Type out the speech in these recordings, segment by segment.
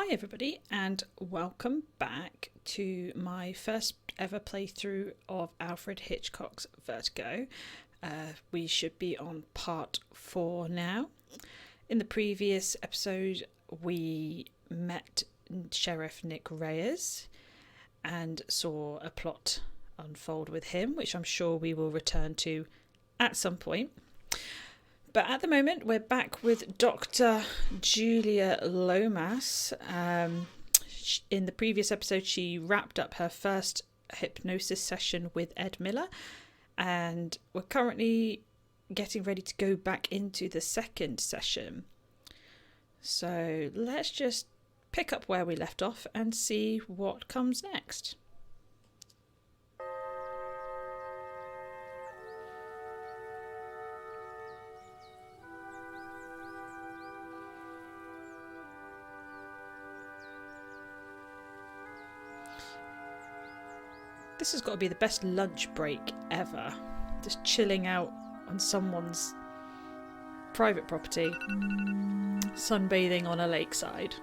Hi everybody and welcome back to my first ever playthrough of Alfred Hitchcock's Vertigo. We should be on part 4 now. In the previous episode we met Sheriff Nick Reyes and saw a plot unfold with him, which I'm sure we will return to at some point. But at the moment, we're back with Dr. Julia Lomas. In the previous episode, she wrapped up her first hypnosis session with Ed Miller. And we're currently getting ready to go back into the second session. So let's just pick up where we left off and see what comes next. This has got to be the best lunch break ever. Just chilling out on someone's private property, sunbathing on a lakeside.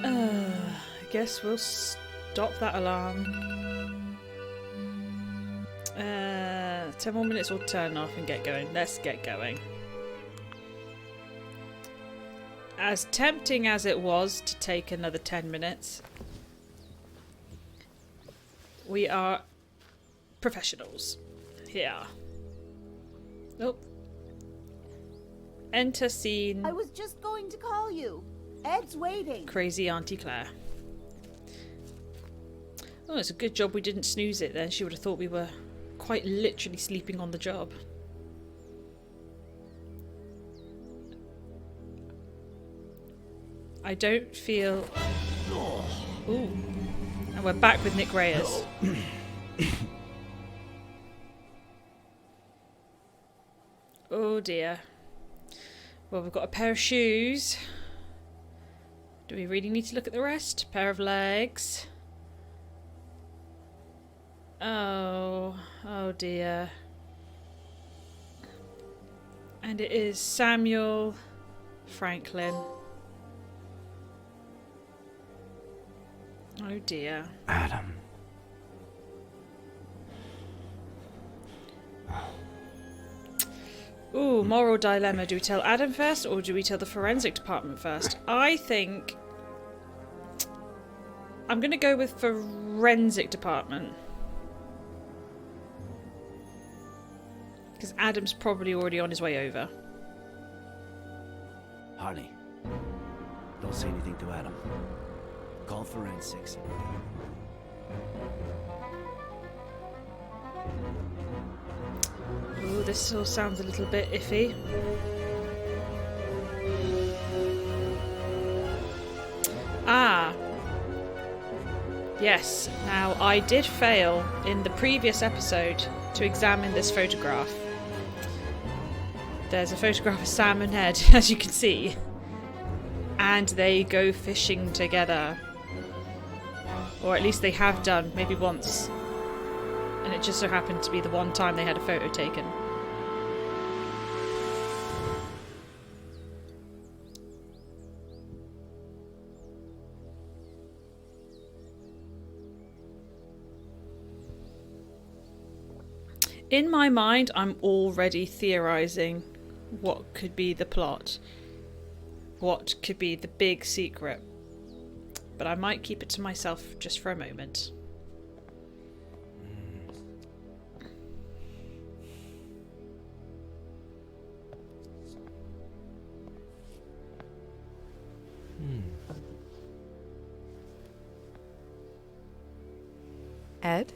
I guess we'll stop that alarm. 10 more minutes, we'll turn off and get going. Let's get going. As tempting as it was to take another 10 minutes, we are professionals here. Oh. Enter scene. I was just going to call you. Ed's waiting. Crazy Auntie Claire. Oh, it's a good job we didn't snooze it then. She would have thought we were quite literally sleeping on the job. I don't feel... Ooh. And we're back with Nick Reyes. Oh dear. Well, we've got a pair of shoes. Do we really need to look at the rest? Pair of legs. Oh dear. And it is Samuel Franklin. Oh dear. Adam. Ooh, moral dilemma. Do we tell Adam first or do we tell the forensic department first? I think I'm going to go with forensic department. Because Adam's probably already on his way over. Harley, don't say anything to Adam. Call forensics. Ooh, this all sounds a little bit iffy. Ah. Yes, now I did fail in the previous episode to examine this photograph. There's a photograph of Sam and Ed, as you can see. And they go fishing together. Or at least they have done, maybe once. And it just so happened to be the one time they had a photo taken. In my mind, I'm already theorising what could be the plot. What could be the big secret. But I might keep it to myself just for a moment. Ed?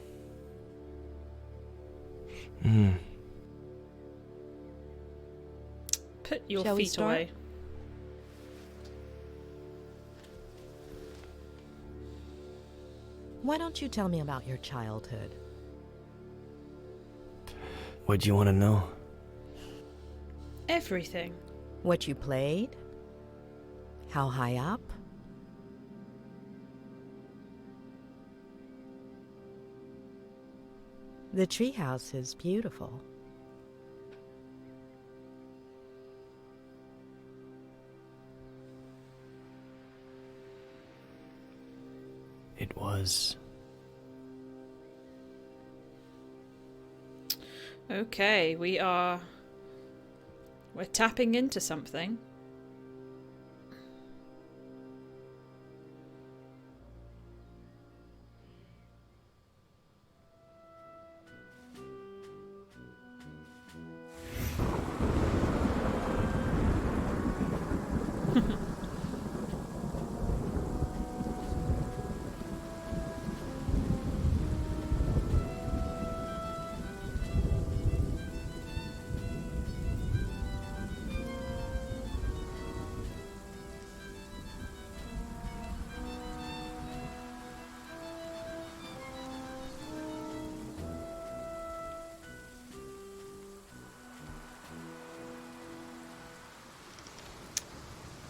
Put your Shall we feet start? away. Why don't you tell me about your childhood? What do you want to know? Everything. What you played? How high up? The treehouse is beautiful. It was. Okay, we're tapping into something.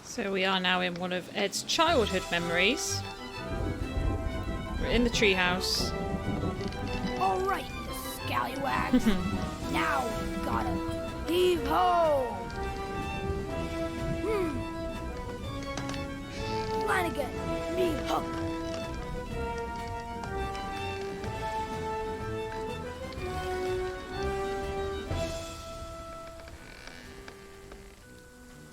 So we are now in one of Ed's childhood memories. We're in the treehouse. All right, you scallywags. Now we gotta heave ho. Flanagan, me hook.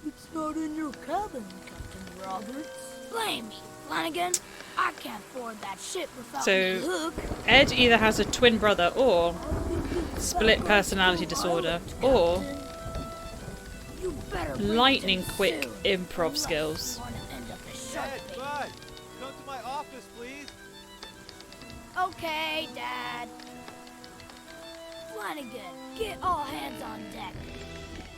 It's not in your cabin, Captain Roberts. Blame me, Flanagan. I can't afford that shit without So- the hook. Ed either has a twin brother or split personality disorder or You better bring lightning them quick soon, improv unless skills. you wanna end up as shark bait. Bud, come to my office, please. Okay, Dad. Flanagan, get all hands on deck.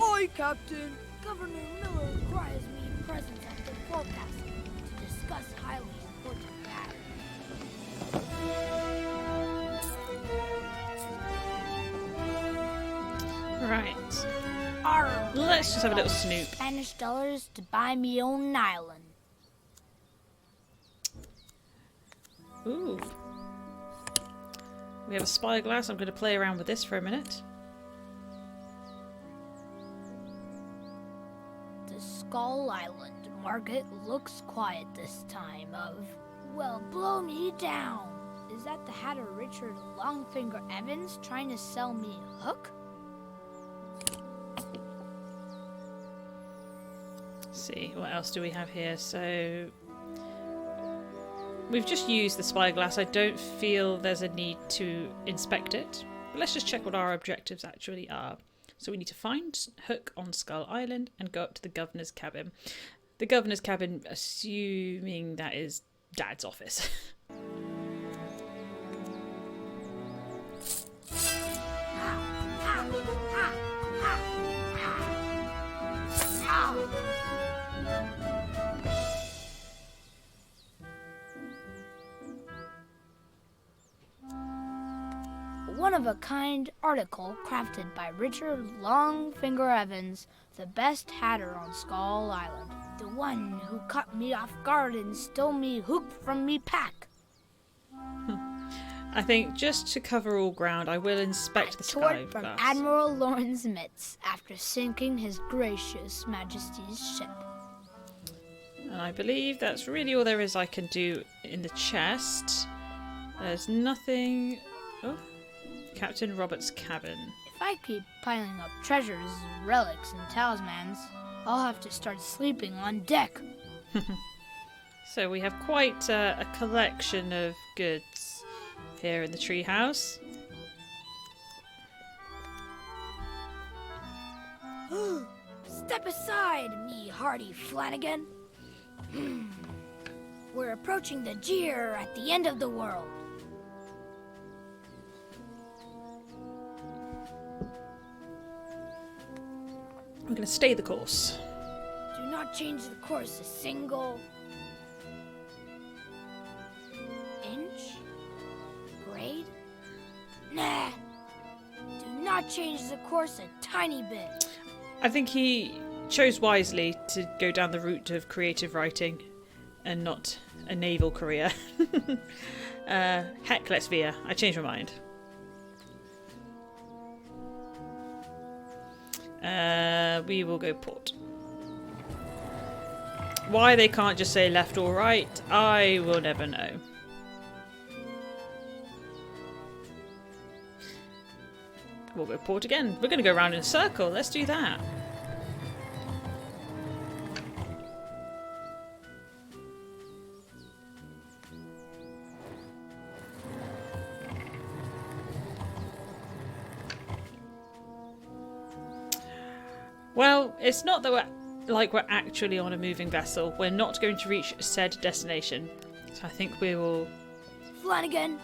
Aye, Captain. Governor Miller requires me present at the forecast to discuss highly important matters. Right. Arr, Let's just have a little snoop. Spanish dollars to buy me own island. Ooh. We have a spyglass. I'm going to play around with this for a minute. The Skull Island market looks quiet this time of, well, blow me down. Is that the Hatter Richard Longfinger Evans trying to sell me a hook? Let's see, what else do we have here? So we've just used the spyglass. I don't feel there's a need to inspect it. But let's just check what our objectives actually are. So we need to find Hook on Skull Island and go up to the governor's cabin. The governor's cabin, assuming that is Dad's office. One-of-a-kind article crafted by Richard Longfinger Evans, the best hatter on Skull Island. The one who caught me off guard and stole me hook from me pack. I think just to cover all ground, I will inspect the Tort from spyglass. Admiral Lawrence Mitz after sinking His Gracious Majesty's ship. And I believe that's really all there is I can do in the chest. There's nothing... Oh, Captain Robert's cabin. If I keep piling up treasures, relics, and talismans, I'll have to start sleeping on deck. So we have quite a collection of goods here in the treehouse. Step aside, me hardy Flanagan. We're approaching the jeer at the end of the world. We're going to stay the course. Do not change the course a single inch? Grade? Nah. Do not change the course a tiny bit. I think he chose wisely to go down the route of creative writing and not a naval career. Heck, let's veer. I changed my mind. We will go port. Why they can't just say left or right, I will never know. We'll go port again. We're going to go around in a circle. Let's do that. Well, it's not that we're actually on a moving vessel. We're not going to reach said destination. So I think we will... Flanagan,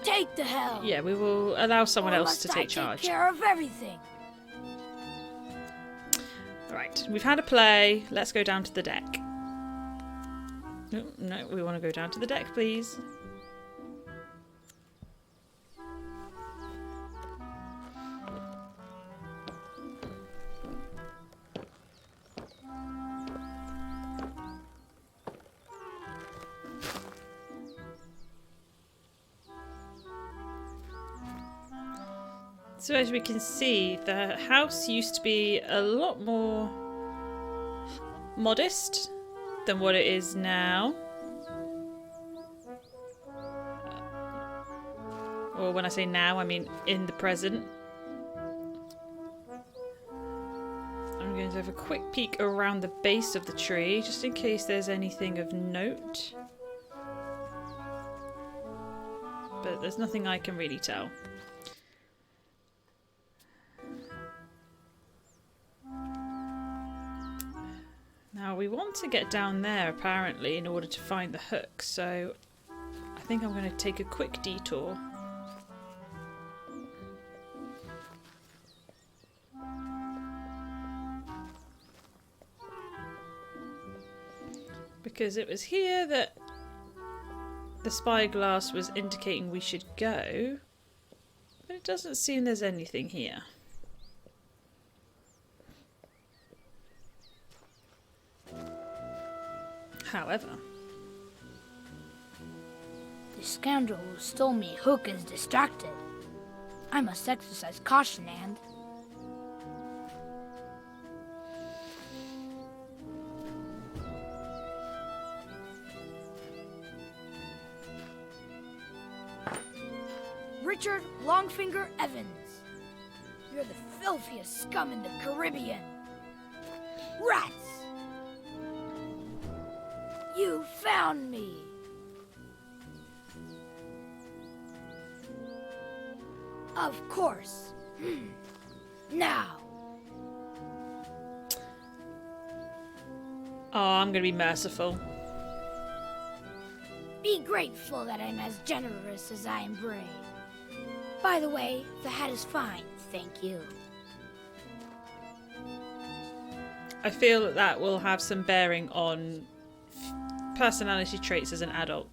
take the helm. Yeah, we will allow someone Or else must to I take charge. Take care of everything. Right, we've had a play. Let's go down to the deck. No, we want to go down to the deck, please. So as we can see, the house used to be a lot more modest than what it is now. Or when I say now, I mean in the present. I'm going to have a quick peek around the base of the tree, just in case there's anything of note. But there's nothing I can really tell. Now we want to get down there apparently in order to find the hook, so I think I'm going to take a quick detour. Because it was here that the spyglass was indicating we should go, but it doesn't seem there's anything here. However, The scoundrel who stole me hook is distracted. I must exercise caution and... Richard Longfinger Evans. You're the filthiest scum in the Caribbean. Rats! You found me! Of course. Now. oh, I'm going to be merciful. Be grateful that I'm as generous as I am brave. By the way, the hat is fine, thank you. I feel that that will have some bearing on personality traits as an adult.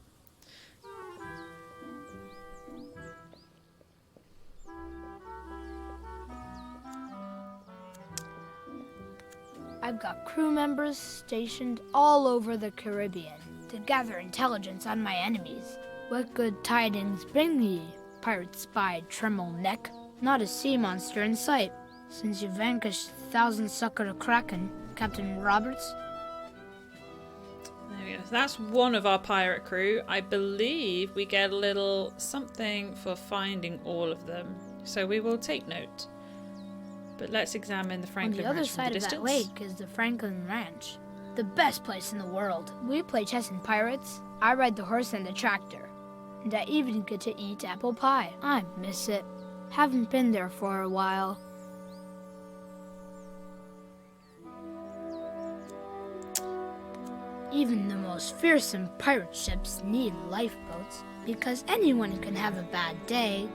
I've got crew members stationed all over the Caribbean to gather intelligence on my enemies. What good tidings bring ye, pirate spy Tremble Neck? Not a sea monster in sight, since you vanquished thousand-suckered Kraken, Captain Roberts. There we go. So that's one of our pirate crew. I believe we get a little something for finding all of them. So we will take note. But let's examine the Franklin On the other Ranch from side the of distance. that lake is the Franklin Ranch. The best place in the world. We play chess and pirates. I ride the horse and the tractor. And I even get to eat apple pie. I miss it. Haven't been there for a while. Even the most fearsome pirate ships need lifeboats, because anyone can have a bad day.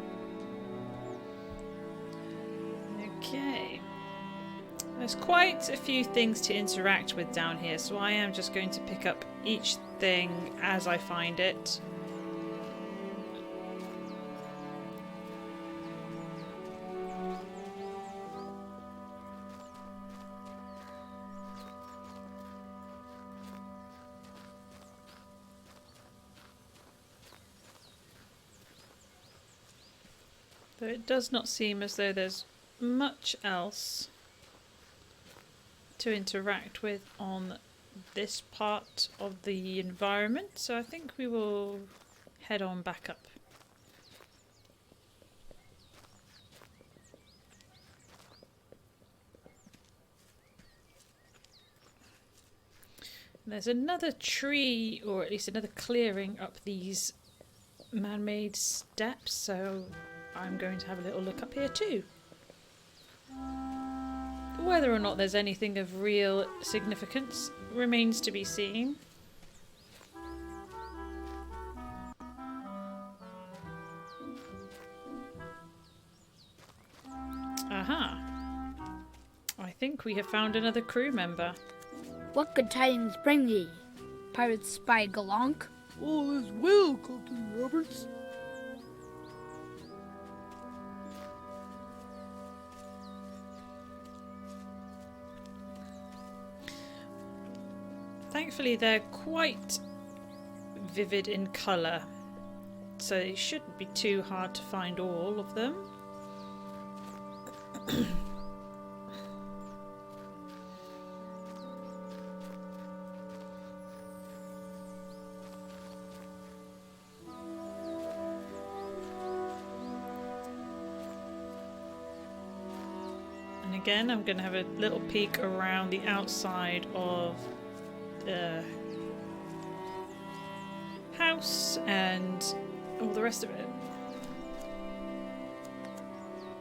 Okay. There's quite a few things to interact with down here, so I am just going to pick up each thing as I find it. Though it does not seem as though there's much else. to interact with on this part of the environment, so I think we will head on back up. There's another tree, or at least another clearing up these man-made steps, so I'm going to have a little look up here too. Whether or not there's anything of real significance remains to be seen. Aha! I think we have found another crew member. What good tidings bring ye, pirate spy Galonk? All is well, Captain Roberts. Thankfully, they're quite vivid in colour, so it shouldn't be too hard to find all of them. And again, I'm going to have a little peek around the outside of the house and all the rest of it.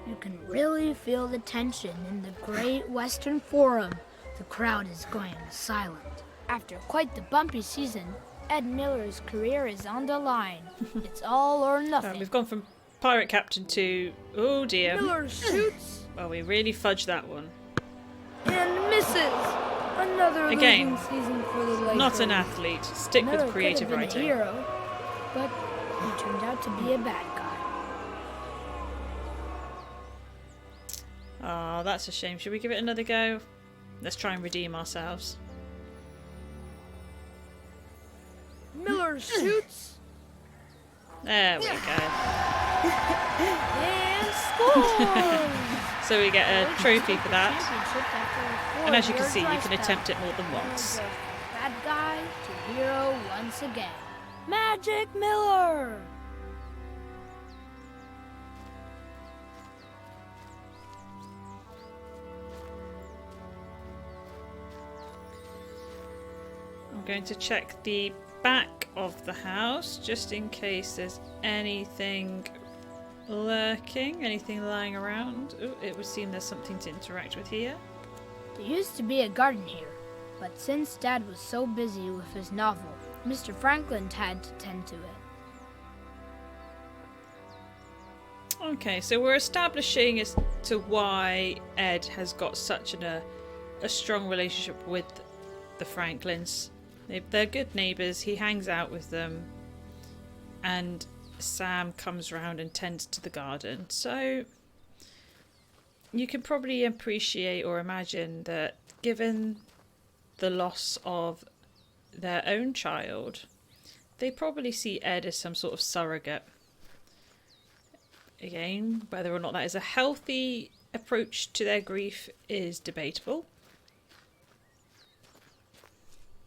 You can really feel the tension in the Great Western Forum. The crowd is going silent. After quite the bumpy season, Ed Miller's career is on the line. It's all or nothing. We've gone from pirate captain to, oh dear. Miller shoots Well, we really fudged that one. and misses. Another Again, losing season for the Lakers. Not an athlete. Stick Miller with creative could have been writing. a hero, but he turned out to be a bad guy. Oh, that's a shame. Should we give it another go? Let's try and redeem ourselves. Miller shoots There we go. and scores. So we get a trophy for that. Championship after a And as you can 4-year see, you dry can spell. attempt it more than From once. the bad guy to hero once again. Magic Miller! I'm going to check the back of the house just in case there's anything lurking, anything lying around. Oh, it would seem there's something to interact with here. There used to be a garden here, but since Dad was so busy with his novel, Mr. Franklin had to tend to it. Okay, so we're establishing as to why Ed has got such a strong relationship with the Franklins. They're good neighbours, he hangs out with them, and Sam comes round and tends to the garden. So you can probably appreciate or imagine that given the loss of their own child, they probably see Ed as some sort of surrogate. Again, whether or not that is a healthy approach to their grief is debatable.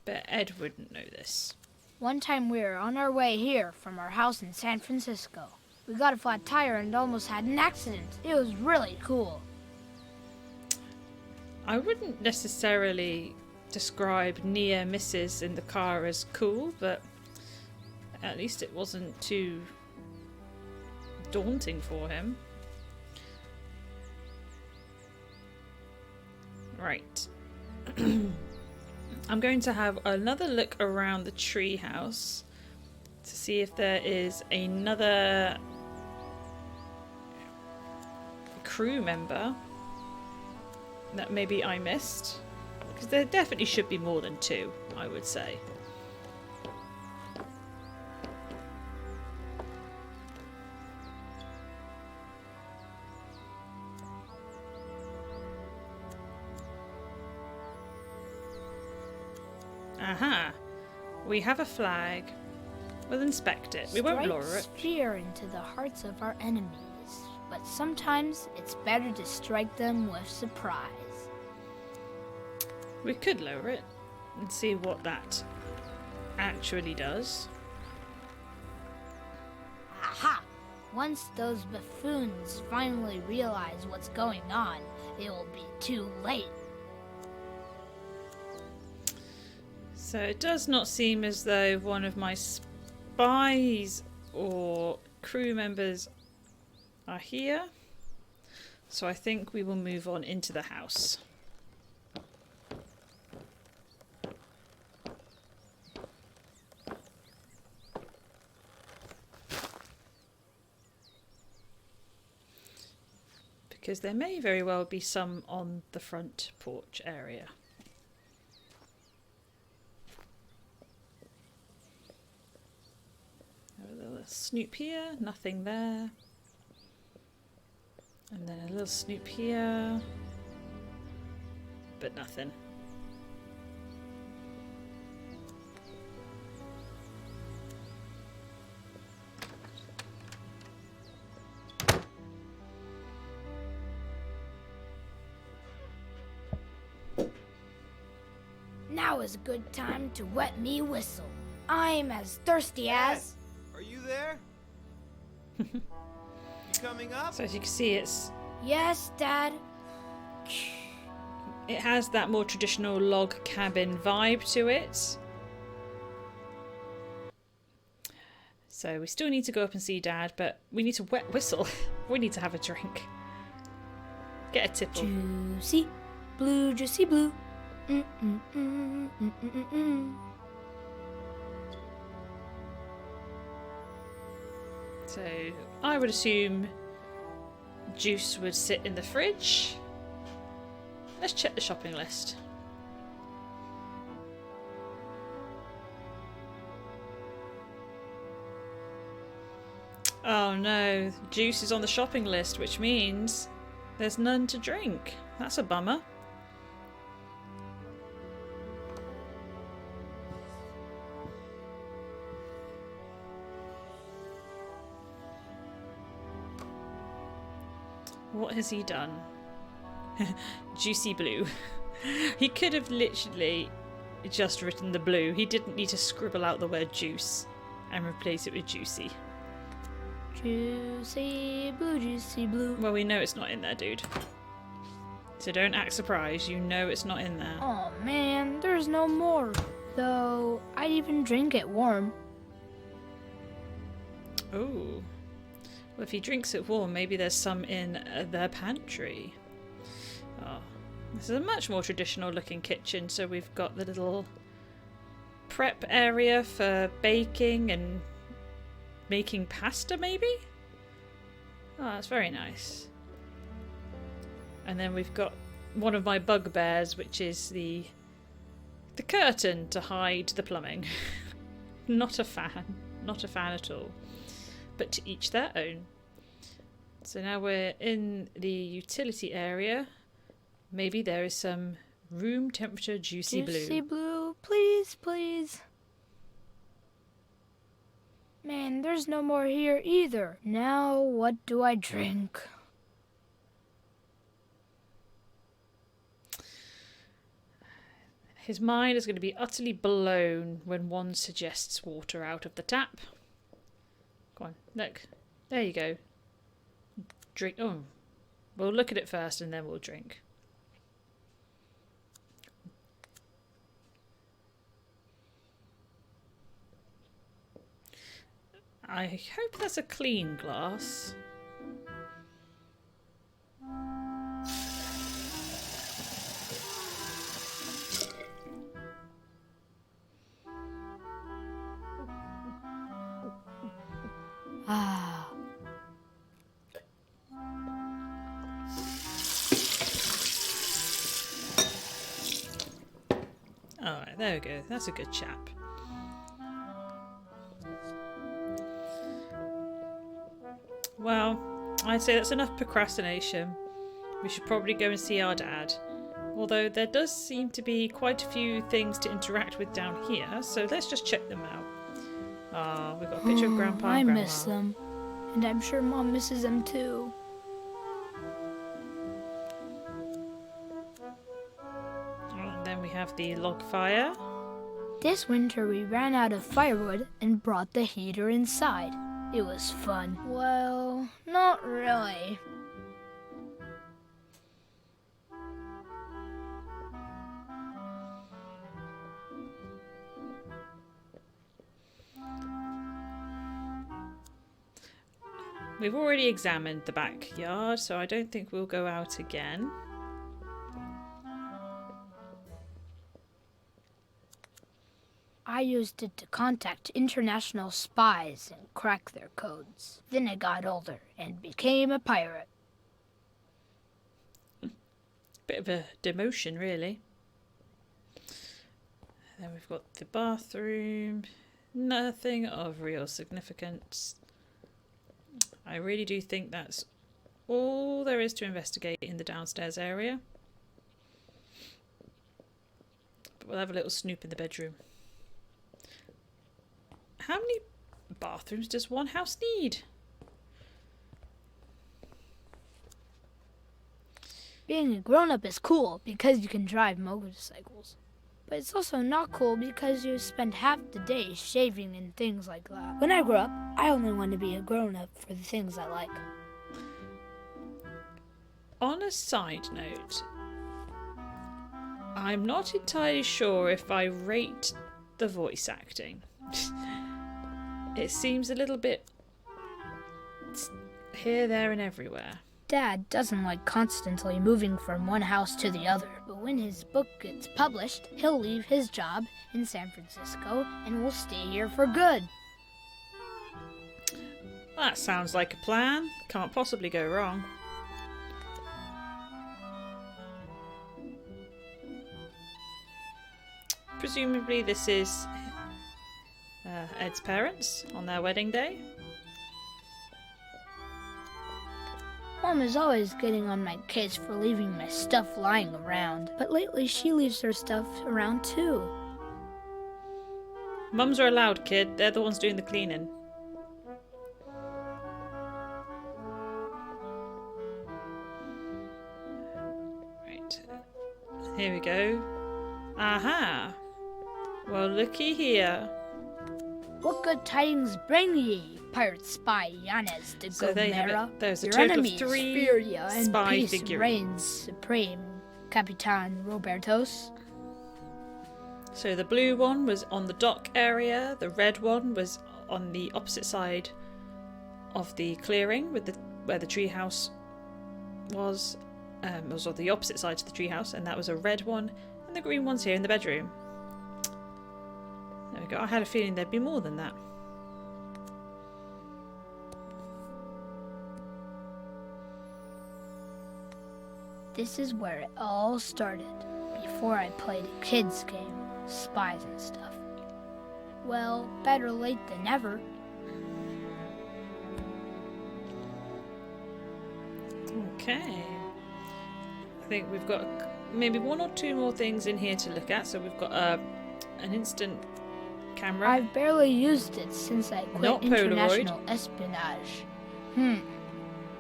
But Ed wouldn't know this. One time we were on our way here from our house in San Francisco. We got a flat tire and almost had an accident. It was really cool. I wouldn't necessarily describe near misses in the car as cool, but at least it wasn't too daunting for him. Right. I'm going to have another look around the tree house to see if there is another crew member that maybe I missed. Because there definitely should be more than two, I would say. Aha! We have a flag. We'll inspect it. We won't lower it. Strike fear into the hearts of our enemies, but sometimes it's better to strike them with surprise. We could lower it and see what that actually does. Aha! Once those buffoons finally realize what's going on, it will be too late. So it does not seem as though one of my spies or crew members are here. So I think we will move on into the house. Because there may very well be some on the front porch area. A little snoop here, nothing there. And then a little snoop here, but nothing. Now is a good time to wet me whistle. I'm as thirsty as... Are you there? You coming up? So as you can see, Yes, Dad. it has that more traditional log cabin vibe to it. So we still need to go up and see Dad, but we need to wet whistle. We need to have a drink. Get a tipple. Juicy blue, juicy blue. Mm-mm-mm-mm-mm-mm-mm. So I would assume juice would sit in the fridge. Let's check the shopping list. Oh no, juice is on the shopping list, which means there's none to drink. That's a bummer. What has he done? Juicy blue. He could have literally just written the blue. He didn't need to scribble out the word juice and replace it with juicy. Juicy blue, juicy blue. Well, we know it's not in there, dude. So don't act surprised. You know it's not in there. Oh man, there's no more. Though, I'd even drink it warm. Oh. Well, if he drinks it warm, maybe there's some in the pantry. Oh. This is a much more traditional looking kitchen. So we've got the little prep area for baking and making pasta, maybe? Oh, that's very nice. And then we've got one of my bugbears, which is the curtain to hide the plumbing. Not a fan. Not a fan at all. But to each their own. So now we're in the utility area. Maybe there is some room temperature juicy blue. Juicy blue, please, please. Man, there's no more here either. Now, what do I drink? His mind is going to be utterly blown when one suggests water out of the tap. Go on, look. There you go. Drink. Oh, we'll look at it first and then we'll drink. I hope that's a clean glass. Ah. Alright, there we go. That's a good chap. Well, I'd say that's enough procrastination. We should probably go and see our dad. Although there does seem to be quite a few things to interact with down here, so let's just check them out. Ah, we've got a picture of Grandpa I and Grandma. miss them. And I'm sure Mom misses them too. Oh, and then we the log fire. This winter we ran out of firewood and brought the heater inside. It was fun. Well, not really. We've already examined the backyard, so I don't think we'll go out again. I used it to contact international spies and crack their codes. Then I got older and became a pirate. Bit of a demotion, really. Then we've got the bathroom. Nothing of real significance. I really do think that's all there is to investigate in the downstairs area. But we'll have a little snoop in the bedroom. How many bathrooms does one house need? Being a grown-up is cool because you can drive motorcycles. But it's also not cool because you spend half the day shaving and things like that. When I grow up, I only want to be a grown-up for the things I like. On a side note, I'm not entirely sure if I rate the voice acting. It seems a little bit here, there and everywhere. Dad doesn't like constantly moving from one house to the other. But when his book gets published, he'll leave his job in San Francisco and will stay here for good. That sounds like a plan. Can't possibly go wrong. Presumably this is Ed's parents on their wedding day. Mom is always getting on my case for leaving my stuff lying around, but lately she leaves her stuff around too. Mums are allowed, kid. They're the ones doing the cleaning. Right. Here we go. Aha! Well, looky here. What good tidings bring ye, pirate spy Yanez de So there you have Gomera? it. There's a Your total of enemies 3 fear ya, and spy peace figurines. reigns supreme, Capitan Robertos. So the blue one was on the dock area. The red one was on the opposite side of the clearing, with where the treehouse was. It was on the opposite side to the treehouse, and that was a red one. And the green one's here in the bedroom. There we go. I had a feeling there'd be more than that. This is where it all started, before I played a kid's game, spies and stuff. Well, better late than never. Okay. I think we've got maybe 1 or 2 more things in here to look at. So we've got an instant camera. I've barely used it since I quit Not international espionage.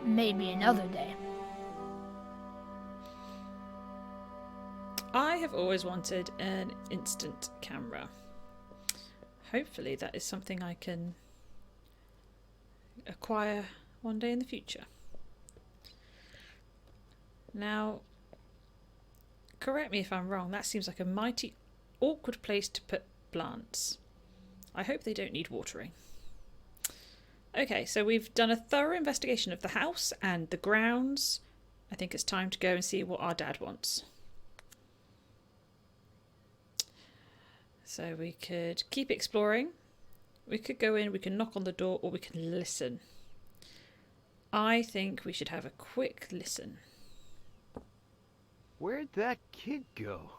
Maybe another day. I have always wanted an instant camera. Hopefully that is something I can acquire one day in the future. Now, correct me if I'm wrong, that seems like a mighty awkward place to put plants. I hope they don't need watering. Okay, so we've done a thorough investigation of the house and the grounds. I think it's time to go and see what our dad wants. So we could keep exploring. We could go in, we can knock on the door, or we can listen. I think we should have a quick listen. Where'd that kid go?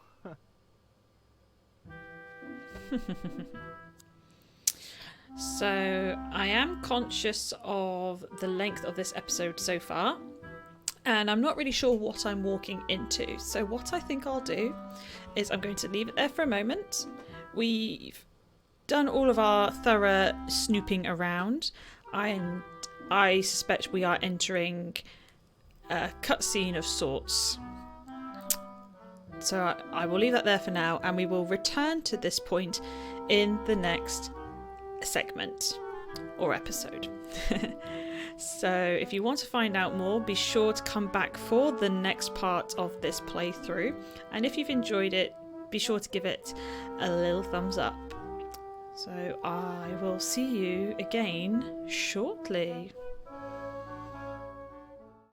So I am conscious of the length of this episode so far, and I'm not really sure what I'm walking into. So what I think I'll do is I'm going to leave it there for a moment. We've done all of our thorough snooping around, and I suspect we are entering a cutscene of sorts. So I will leave that there for now, and we will return to this point in the next segment or episode. So if you want to find out more, be sure to come back for the next part of this playthrough. And if you've enjoyed it, be sure to give it a little thumbs up. So I will see you again shortly.